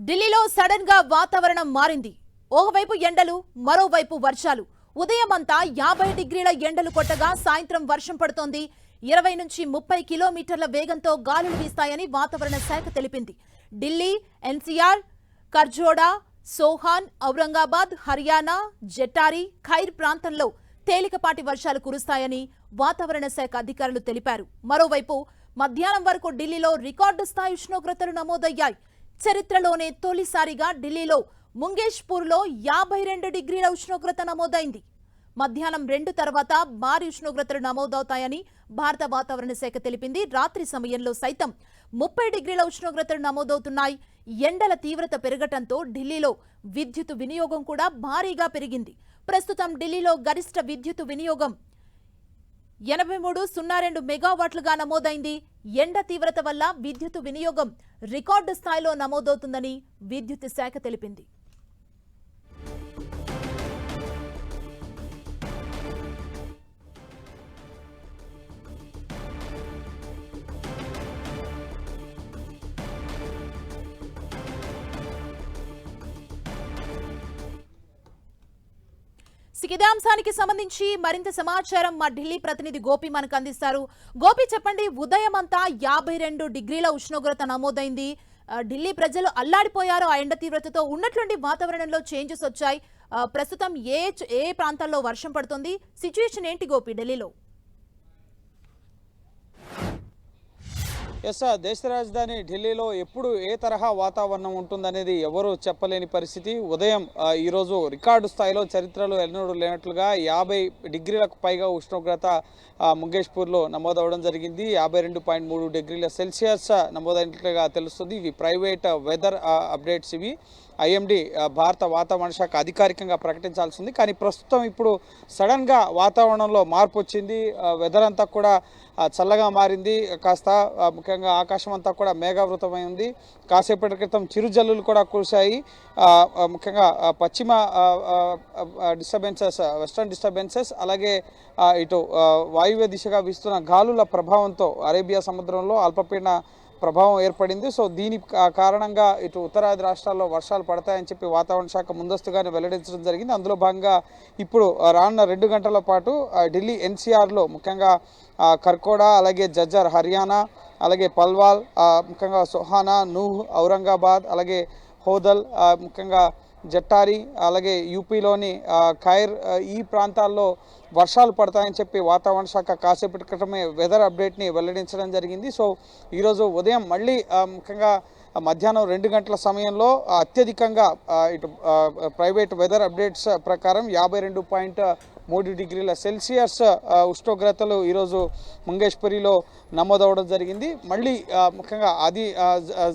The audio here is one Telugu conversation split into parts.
ఢిల్లీలో సడన్ గా వాతావరణం మారింది. ఒకవైపు ఎండలు, మరోవైపు వర్షాలు. ఉదయమంతా 50 డిగ్రీల ఎండలు కొట్టగా సాయంత్రం వర్షం పడుతోంది. 20 నుంచి 30 కిలోమీటర్ల వేగంతో గాలులు వీస్తాయని వాతావరణ శాఖ తెలిపింది. ఢిల్లీ, ఎన్సీఆర్, కర్జోడా, సోహాన్, ఔరంగాబాద్, హర్యానా, జెట్టారి, ఖైర్ ప్రాంతంలో తేలికపాటి వర్షాలు కురుస్తాయని వాతావరణ శాఖ అధికారులు తెలిపారు. మరోవైపు మధ్యాహ్నం వరకు ఢిల్లీలో రికార్డు స్థాయి ఉష్ణోగ్రతలు నమోదయ్యాయి. చరిత్రలోనే తొలిసారిగా ఢిల్లీలో ముంగేష్పూర్లో 52 డిగ్రీల ఉష్ణోగ్రత నమోదైంది. మధ్యాహ్నం 2 తర్వాత భారీ ఉష్ణోగ్రతలు నమోదవుతాయని భారత వాతావరణ శాఖ తెలిపింది. రాత్రి సమయంలో సైతం 30 డిగ్రీల ఉష్ణోగ్రతలు నమోదవుతున్నాయి. ఎండల తీవ్రత పెరగటంతో ఢిల్లీలో విద్యుత్ వినియోగం కూడా భారీగా పెరిగింది. ప్రస్తుతం ఢిల్లీలో గరిష్ట విద్యుత్ వినియోగం 83.02 మెగావాట్లుగా నమోదైంది. ఎండ తీవ్రత వల్ల విద్యుత్ వినియోగం రికార్డు స్థాయిలో నమోదవుతుందని విద్యుత్ శాఖ తెలిపింది. ఇదే అంశానికి సంబంధించి మరింత సమాచారం మా ఢిల్లీ ప్రతినిధి గోపి మనకు అందిస్తారు. గోపి, చెప్పండి, ఉదయం అంతా 52 డిగ్రీల ఉష్ణోగ్రత నమోదైంది. ఢిల్లీ ప్రజలు అల్లాడిపోయారు. ఆ ఎండ తీవ్రతతో ఉన్నటువంటి వాతావరణంలో చేంజెస్ వచ్చాయి. ప్రస్తుతం ఏ ప్రాంతాల్లో వర్షం పడుతుంది? సిచ్యుయేషన్ ఏంటి గోపి ఢిల్లీలో? ఎస్, దేశ రాజధాని ఢిల్లీలో ఎప్పుడు ఏ తరహా వాతావరణం ఉంటుందనేది ఎవరు చెప్పలేని పరిస్థితి. ఉదయం ఈరోజు రికార్డు స్థాయిలో చరిత్రలో ఎన్నడూ లేనట్లుగా 50 డిగ్రీలకు పైగా ఉష్ణోగ్రత ముంగేష్పూర్లో నమోదవడం జరిగింది. 52.3 డిగ్రీల సెల్సియస్ నమోదైనట్లుగా తెలుస్తుంది. ఇవి ప్రైవేట్ వెదర్ అప్డేట్స్. ఇవి ఐఎండీ భారత వాతావరణ శాఖ అధికారికంగా ప్రకటించాల్సింది. కానీ ప్రస్తుతం ఇప్పుడు సడన్గా వాతావరణంలో మార్పు వచ్చింది. వెదర్ అంతా కూడా చల్లగా మారింది. కాస్త ముఖ్యంగా ఆకాశం అంతా కూడా మేఘావృతమై ఉంది. కాసేపటి క్రితం చిరుజల్లులు కూడా కురిశాయి. ముఖ్యంగా పశ్చిమ డిస్టర్బెన్సెస్, వెస్టర్న్ డిస్టర్బెన్సెస్, అలాగే ఇటు వాయువ్య దిశగా వీస్తున్న గాలుల ప్రభావంతో అరేబియా సముద్రంలో అల్పపీడన ప్రభావం ఏర్పడింది. సో దీని కారణంగా ఇటు ఉత్తరాది రాష్ట్రాల్లో వర్షాలు పడతాయని చెప్పి వాతావరణ శాఖ ముందస్తుగానే వెల్లడించడం జరిగింది. అందులో భాగంగా ఇప్పుడు రానున్న 2 గంటల పాటు ఢిల్లీ ఎన్సీఆర్లో ముఖ్యంగా కర్కోడా, అలాగే జజ్జర్ హర్యానా, అలాగే పల్వాల్, ముఖ్యంగా సోహానా, నూహ్, ఔరంగాబాద్, అలాగే హోదల్, ముఖ్యంగా జట్టారి, అలాగే యూపీలోని ఖైర్, ఈ ప్రాంతాల్లో వర్షాలు పడతాయని చెప్పి వాతావరణ శాఖ కాసేపటి క్రితమే వెదర్ అప్డేట్ని వెల్లడించడం జరిగింది. సో ఈరోజు ఉదయం మళ్ళీ ముఖ్యంగా మధ్యాహ్నం 2 గంటల సమయంలో అత్యధికంగా ఇటు ప్రైవేట్ వెదర్ అప్డేట్స్ ప్రకారం 52.3 డిగ్రీల సెల్సియస్ ఉష్ణోగ్రతలు ఈరోజు ముంగేష్పురిలో నమోదవడం జరిగింది. మళ్ళీ ముఖ్యంగా అది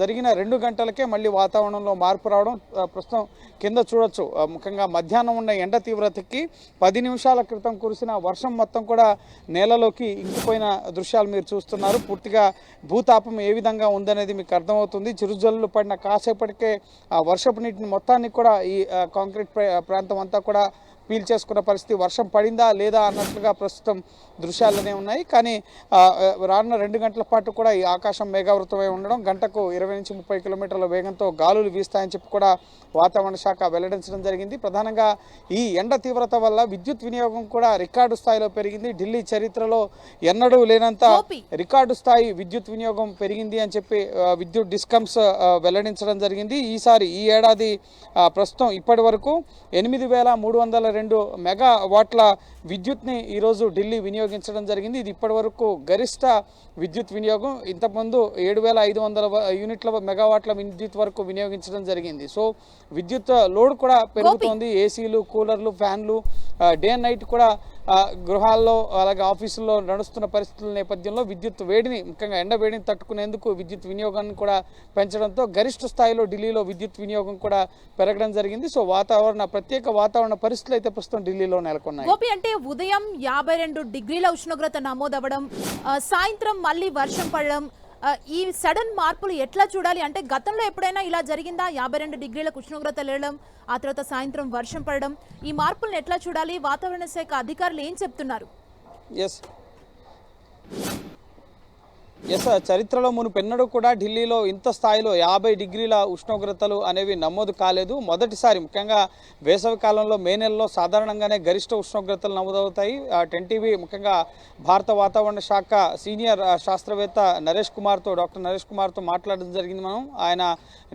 జరిగిన 2 గంటలకే మళ్ళీ వాతావరణంలో మార్పు రావడం ప్రస్తుతం కింద చూడొచ్చు. ముఖ్యంగా మధ్యాహ్నం ఉన్న ఎండ తీవ్రతకి 10 నిమిషాల క్రితం కురిసిన వర్షం మొత్తం కూడా నేలలోకి ఇంకిపోయిన దృశ్యాలు మీరు చూస్తున్నారు. పూర్తిగా భూతాపం ఏ విధంగా ఉందనేది మీకు అర్థమవుతుంది. చిరుజల్లులు పడిన కాసేపటికే వర్షపు నీటిని మొత్తాన్ని కూడా ఈ కాంక్రీట్ ప్రాంతం అంతా కూడా పీల్చేసుకున్న పరిస్థితి. వర్షం పడిందా లేదా అన్నట్లుగా ప్రస్తుతం దృశ్యాలనే ఉన్నాయి. కానీ రానున్న 2 గంటల పాటు కూడా ఈ ఆకాశం మేఘావృతమై ఉండడం, గంటకు 20 నుంచి 30 కిలోమీటర్ల వేగంతో గాలులు వీస్తాయని చెప్పి కూడా వాతావరణ శాఖ వెల్లడించడం జరిగింది. ప్రధానంగా ఈ ఎండ తీవ్రత వల్ల విద్యుత్ వినియోగం కూడా రికార్డు స్థాయిలో పెరిగింది. ఢిల్లీ చరిత్రలో ఎన్నడూ లేనంత రికార్డు స్థాయి విద్యుత్ వినియోగం పెరిగింది అని చెప్పి విద్యుత్ డిస్కమ్స్ వెల్లడించడం జరిగింది. ఈ ఏడాది ప్రస్తుతం ఇప్పటి వరకు 8,302 మెగావాట్ల విద్యుత్ని ఈరోజు ఢిల్లీ వినియోగించడం జరిగింది. ఇది ఇప్పటి వరకు గరిష్ట విద్యుత్ వినియోగం. ఇంతకుముందు 7,500 యూనిట్ల మెగావాట్ల విద్యుత్ వరకు వినియోగించడం జరిగింది. సో విద్యుత్ లోడ్ కూడా పెరుగుతోంది. ఏసీలు, కూలర్లు, ఫ్యాన్లు డే అండ్ నైట్ కూడా గృహాల్లో అలాగే ఆఫీసుల్లో నడుస్తున్న పరిస్థితుల నేపథ్యంలో విద్యుత్ వేడిని, ముఖ్యంగా ఎండ వేడిని తట్టుకునేందుకు విద్యుత్ వినియోగాన్ని కూడా పెంచడంతో గరిష్ట స్థాయిలో ఢిల్లీలో విద్యుత్ వినియోగం కూడా పెరగడం జరిగింది. సో ప్రత్యేక వాతావరణ పరిస్థితులు అయితే ప్రస్తుతం ఢిల్లీలో నెలకొన్నాయి. గోపి, అంటే ఉదయం 52 డిగ్రీల ఉష్ణోగ్రత నమోదవ్వడం, సాయంత్రం మళ్ళీ వర్షం పడడం, ఈ సడన్ మార్పులు ఎట్లా చూడాలి? అంటే గతంలో ఎప్పుడైనా ఇలా జరిగిందా? 52 డిగ్రీలకు ఉష్ణోగ్రత లేవడం, ఆ తర్వాత సాయంత్రం వర్షం పడడం, ఈ మార్పులను ఎట్లా చూడాలి? వాతావరణ శాఖ అధికారులు ఏం చెప్తున్నారు? ఎస్, చరిత్రలో మునుపెన్నడూ కూడా ఢిల్లీలో ఇంత స్థాయిలో 50 డిగ్రీల ఉష్ణోగ్రతలు అనేవి నమోదు కాలేదు. మొదటిసారి ముఖ్యంగా వేసవి కాలంలో మే నెలలో సాధారణంగానే గరిష్ట ఉష్ణోగ్రతలు నమోదవుతాయి. 10 ముఖ్యంగా భారత వాతావరణ శాఖ సీనియర్ శాస్త్రవేత్త డాక్టర్ నరేష్ కుమార్తో మాట్లాడడం జరిగింది. ఆయన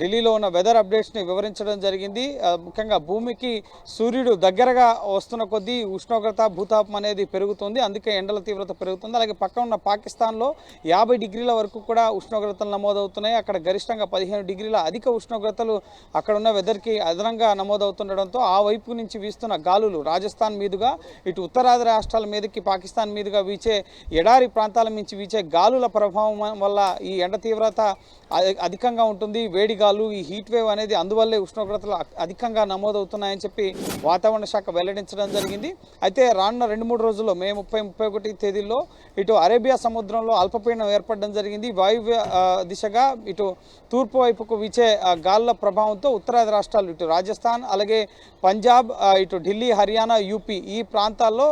ఢిల్లీలో ఉన్న వెదర్ అప్డేట్స్ని వివరించడం జరిగింది. ముఖ్యంగా భూమికి సూర్యుడు దగ్గరగా వస్తున్న కొద్దీ ఉష్ణోగ్రత భూతాపం అనేది పెరుగుతుంది, అందుకే ఎండల తీవ్రత పెరుగుతుంది. అలాగే పక్కన ఉన్న పాకిస్తాన్లో 50 డిగ్రీల వరకు కూడా ఉష్ణోగ్రతలు నమోదవుతున్నాయి. అక్కడ గరిష్టంగా 15 డిగ్రీల అధిక ఉష్ణోగ్రతలు అక్కడ ఉన్న వెదర్కి అదనంగా నమోదవుతుండడంతో ఆ వైపు నుంచి వీస్తున్న గాలులు రాజస్థాన్ మీదుగా ఇటు ఉత్తరాది రాష్ట్రాల మీదకి పాకిస్తాన్ మీదుగా వీచే ఎడారి ప్రాంతాల నుంచి వీచే గాలుల ప్రభావం వల్ల ఈ ఎండ తీవ్రత అధికంగా ఉంటుంది. వేడి గాలు, ఈ హీట్ వేవ్ అనేది అందువల్లే ఉష్ణోగ్రతలు అధికంగా నమోదవుతున్నాయని చెప్పి వాతావరణ శాఖ వెల్లడించడం జరిగింది. అయితే రానున్న 2-3 రోజుల్లో మే 30-31 తేదీల్లో ఇటు అరేబియా సముద్రంలో అల్పపీడనం ఏర్పడడం జరిగింది. వాయువ్య దిశగా ఇటు తూర్పు వైపుకు వీచే గాలుల ప్రభావంతో ఉత్తరాది రాష్ట్రాలు ఇటు రాజస్థాన్, అలాగే పంజాబ్, ఇటు ఢిల్లీ, హర్యానా, యూపీ ఈ ప్రాంతాల్లో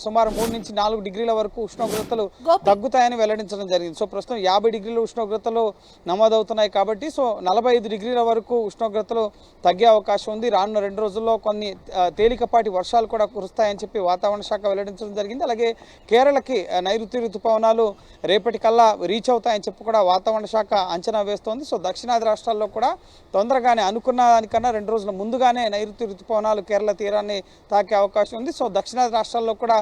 సుమారు 3 నుంచి 4 డిగ్రీల వరకు ఉష్ణోగ్రతలు తగ్గుతాయని వెల్లడించడం జరిగింది. సో ప్రస్తుతం 50 డిగ్రీల ఉష్ణోగ్రతలు నమోదవుతున్నాయి కాబట్టి 45 డిగ్రీల వరకు ఉష్ణోగ్రతలు తగ్గే అవకాశం ఉంది. రానున్న 2 రోజుల్లో కొన్ని తేలికపాటి వర్షాలు కూడా కురుస్తాయని చెప్పి వాతావరణ శాఖ వెల్లడించడం జరిగింది. అలాగే కేరళకి నైరుతి ఋతుపవనాలు రేపటికల్లా రీచ్ అవుతాయని చెప్పి కూడా వాతావరణ శాఖ అంచనా వేస్తోంది. సో దక్షిణాది రాష్ట్రాల్లో కూడా తొందరగానే అనుకున్న దానికన్నా 2 రోజుల ముందుగానే నైరుతి ఋతుపవనాలు కేరళ తీరాన్ని తాకే అవకాశం ఉంది. సో దక్షిణాది రాష్ట్రాల్లో కూడా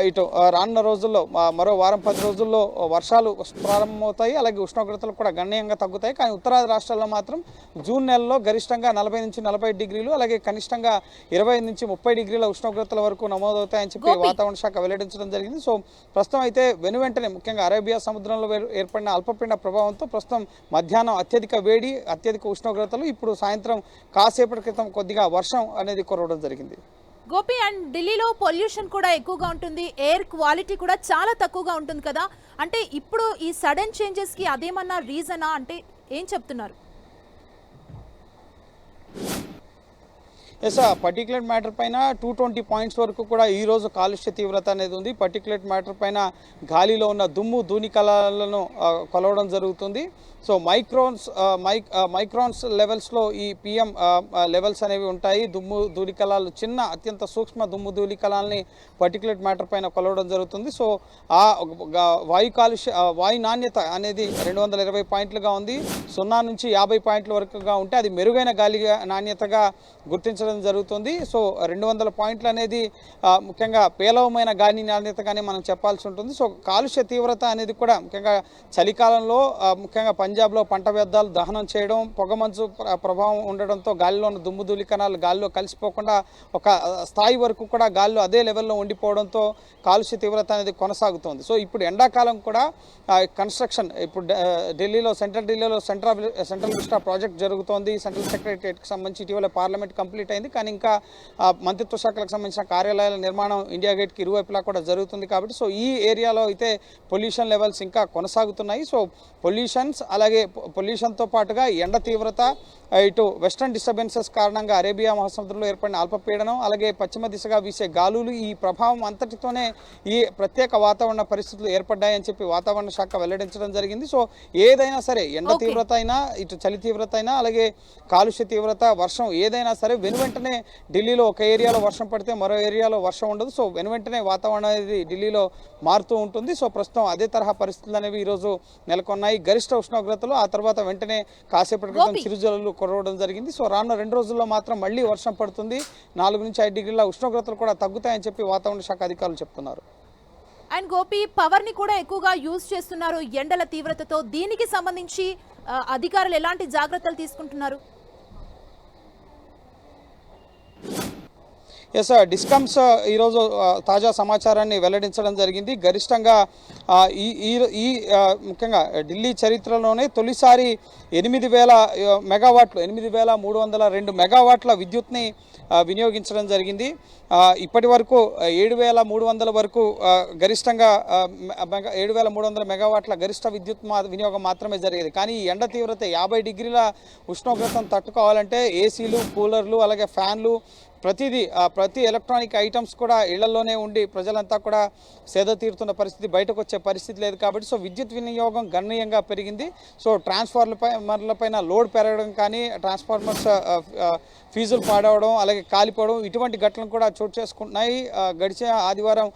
ఇటు రానున్న రోజుల్లో మరో వారం 10 రోజుల్లో వర్షాలు ప్రారంభమవుతాయి. అలాగే ఉష్ణోగ్రతలు కూడా గణనీయంగా తగ్గుతాయి. కానీ ఉత్తరాది రాష్ట్రాల్లో మాత్రం జూన్ నెలలో గరిష్టంగా 40 నుంచి 45 డిగ్రీలు, అలాగే కనిష్టంగా 20 నుంచి 30 డిగ్రీల ఉష్ణోగ్రతల వరకు నమోదవుతాయని చెప్పి వాతావరణ శాఖ వెల్లడించడం జరిగింది. సో ప్రస్తుతం అయితే వెంటనే ముఖ్యంగా అరేబియా సముద్రంలో ఏర్పడిన అల్పపీడన ప్రభావంతో ప్రస్తుతం మధ్యాహ్నం అత్యధిక వేడి, అత్యధిక ఉష్ణోగ్రతలు, ఇప్పుడు సాయంత్రం కాసేపటి క్రితం కొద్దిగా వర్షం అనేది కురవడం జరిగింది. గోపి, అండ్ ఢిల్లీలో పొల్యూషన్ కూడా ఎక్కువగా ఉంటుంది, ఎయిర్ క్వాలిటీ కూడా చాలా తక్కువగా ఉంటుంది కదా, అంటే ఇప్పుడు ఈ సడన్ చేంజెస్ కి అదేమన్నా రీజనా, అంటే ఏం చెప్తున్నారు? ఎస్, పర్టికులేట్ మ్యాటర్ పైన 220 పాయింట్స్ వరకు కూడా ఈరోజు కాలుష్య తీవ్రత అనేది ఉంది. పర్టికులేట్ మ్యాటర్ పైన గాలిలో ఉన్న దుమ్ము ధూళికణాలను కొలవడం జరుగుతుంది. సో మైక్రాన్స్ లెవెల్స్లో ఈ PM లెవెల్స్ అనేవి ఉంటాయి. దుమ్ము ధూళికణాలు, చిన్న అత్యంత సూక్ష్మ దుమ్ము ధూళికణాలని పర్టికులేట్ మ్యాటర్ పైన కొలవడం జరుగుతుంది. సో ఆ వాయు నాణ్యత అనేది 220 పాయింట్లుగా ఉంది. 0 నుంచి 50 పాయింట్ల వరకుగా ఉంటే అది మెరుగైన గాలి నాణ్యతగా గుర్తించడం జరుగుతుంది. సో 200 పాయింట్లు అనేది ముఖ్యంగా పేలవమైన గాలి నాణ్యతగానే మనం చెప్పాల్సి ఉంటుంది. సో కాలుష్య తీవ్రత అనేది కూడా ముఖ్యంగా చలికాలంలో ముఖ్యంగా పంజాబ్లో పంట వ్యర్థాలు దహనం చేయడం, పొగమంచు ప్రభావం ఉండడంతో గాలిలో ఉన్న దుమ్ము ధూళికణాలు గాలిలో కలిసిపోకుండా ఒక స్థాయి వరకు కూడా గాలిలో అదే లెవెల్లో ఉండిపోవడంతో కాలుష్య తీవ్రత అనేది కొనసాగుతోంది. సో ఇప్పుడు ఎండాకాలం కూడా కన్స్ట్రక్షన్, ఇప్పుడు సెంట్రల్ ఢిల్లీలో సెంట్రల్ విస్టా ప్రాజెక్ట్ జరుగుతోంది. సెంట్రల్ సెక్రటరియట్కి సంబంధించి ఇటీవల పార్లమెంట్ కంప్లీట్ అయింది. కానీ ఇంకా మంత్రిత్వ శాఖలకు సంబంధించిన కార్యాలయాల నిర్మాణం ఇండియా గేట్కి ఇరువైపులా కూడా జరుగుతుంది కాబట్టి సో ఈ ఏరియాలో అయితే పొల్యూషన్ లెవెల్స్ ఇంకా కొనసాగుతున్నాయి. సో పొల్యూషన్స్, అలాగే పొల్యూషన్తో పాటుగా ఎండ తీవ్రత, ఇటు వెస్టర్న్ డిస్టర్బెన్సెస్ కారణంగా అరేబియా మహాసముద్రంలో ఏర్పడిన అల్పపీడనం, అలాగే పశ్చిమ దిశగా వీసే గాలులు, ఈ ప్రభావం అంతటితోనే ఈ ప్రత్యేక వాతావరణ పరిస్థితులు ఏర్పడ్డాయని చెప్పి వాతావరణ శాఖ వెల్లడించడం జరిగింది. సో ఏదైనా సరే, ఎండ తీవ్రత అయినా, ఇటు చలి తీవ్రత అయినా, అలాగే కాలుష్య తీవ్రత, వర్షం ఏదైనా సరే వెంటనే ఢిల్లీలో ఒక ఏరియాలో వర్షం పడితే మరో ఏరియాలో వర్షం ఉండదు. సో వెంటనే వాతావరణం అనేది ఢిల్లీలో మారుతూ ఉంటుంది. సో ప్రస్తుతం అదే తరహా పరిస్థితులు అనేవి ఈరోజు నెలకొన్నాయి. గరిష్ట ఉష్ణోగ్రతలు, ఆ తర్వాత వెంటనే కాసేపటి క్రితం చిరుజల్లులు కురవడం జరిగింది. సో రానున్న 2 రోజుల్లో మాత్రం మళ్ళీ వర్షం పడుతుంది. 4 నుంచి 5 డిగ్రీల ఉష్ణోగ్రతలు కూడా తగ్గుతాయని చెప్పి వాతావరణ శాఖ అధికారులు చెప్తున్నారు. అండ్ గోపి, పవర్ ని కూడా ఎక్కువగా యూజ్ చేస్తున్నారు ఎండల తీవ్రతతో, దీనికి సంబంధించి అధికారులు ఎలాంటి జాగ్రత్తలు తీసుకుంటున్నారు? ఎస్, డిస్కమ్స్ ఈరోజు తాజా సమాచారాన్ని వెల్లడించడం జరిగింది. గరిష్టంగా ముఖ్యంగా ఢిల్లీ చరిత్రలోనే తొలిసారి 8,000 మెగావాట్లు, 8,302 మెగావాట్ల విద్యుత్ని వినియోగించడం జరిగింది. ఇప్పటి వరకు 7,300 వరకు గరిష్టంగా 7,300 మెగావాట్ల గరిష్ట విద్యుత్ వినియోగం మాత్రమే జరిగేది. కానీ ఈ ఎండ తీవ్రత 50 డిగ్రీల ఉష్ణోగ్రతను తట్టుకోవాలంటే ఏసీలు, కూలర్లు, అలాగే ఫ్యాన్లు, ప్రతిదీ ప్రతి ఎలక్ట్రానిక్ ఐటమ్స్ కూడా ఇళ్లలోనే ఉండి ప్రజలంతా కూడా సేద తీరుతున్న పరిస్థితి, బయటకు వచ్చే పరిస్థితి లేదు కాబట్టి సో విద్యుత్ వినియోగం గణనీయంగా పెరిగింది. సో ట్రాన్స్ఫార్మర్లపైన లోడ్ పెరగడం కానీ, ట్రాన్స్ఫార్మర్స్ ఫీజులు పాడవడం, అలాగే కాలిపోవడం ఇటువంటి ఘటనలు కూడా చోటు చేసుకుంటున్నాయి. గడిచిన ఆదివారం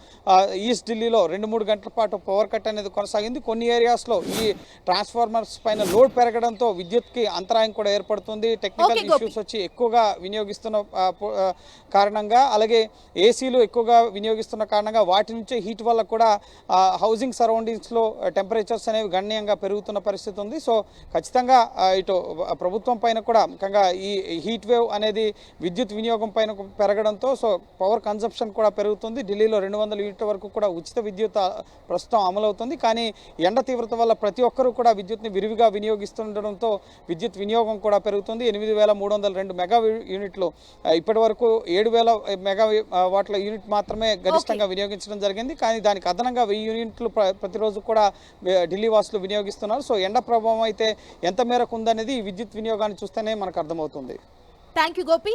ఈస్ట్ ఢిల్లీలో 2-3 గంటల పాటు పవర్ కట్ అనేది కొనసాగింది. కొన్ని ఏరియాస్లో ఈ ట్రాన్స్ఫార్మర్స్ పైన లోడ్ పెరగడంతో విద్యుత్కి అంతరాయం కూడా ఏర్పడుతుంది. టెక్నికల్ ఇష్యూస్ వచ్చి ఎక్కువగా వినియోగిస్తున్న కారణంగా, అలాగే ఏసీలు ఎక్కువగా వినియోగిస్తున్న కారణంగా వాటి నుంచే హీట్ వల్ల కూడా హౌసింగ్ సరౌండింగ్స్లో టెంపరేచర్స్ అనేవి గణనీయంగా పెరుగుతున్న పరిస్థితి ఉంది. సో ఖచ్చితంగా ఇటు ప్రభుత్వం పైన కూడా ముఖ్యంగా ఈ హీట్ వేవ్ అనేది విద్యుత్ వినియోగం పైన పెరగడంతో సో పవర్ కన్సంప్షన్ కూడా పెరుగుతుంది. ఢిల్లీలో 200 యూనిట్ల వరకు కూడా ఉచిత విద్యుత్ ప్రస్తుతం అమలవుతుంది. కానీ ఎండ తీవ్రత వల్ల ప్రతి ఒక్కరూ కూడా విద్యుత్ని విరివిగా వినియోగిస్తుండడంతో విద్యుత్ వినియోగం కూడా పెరుగుతుంది. 8,302 మెగా యూనిట్లు ఇప్పటి వరకు 7,000 మెగా వాట్ల యూనిట్ మాత్రమే గరిష్టంగా వినియోగించడం జరిగింది. కానీ దానికి అదనంగా 1000 యూనిట్లు ప్రతిరోజు కూడా ఢిల్లీ వాసులు వినియోగిస్తున్నారు. సో ఎండ ప్రభావం అయితే ఎంత మేరకు ఉందనేది ఈ విద్యుత్ వినియోగాన్ని చూస్తేనే మనకు అర్థమవుతుంది. Thank you Gopi.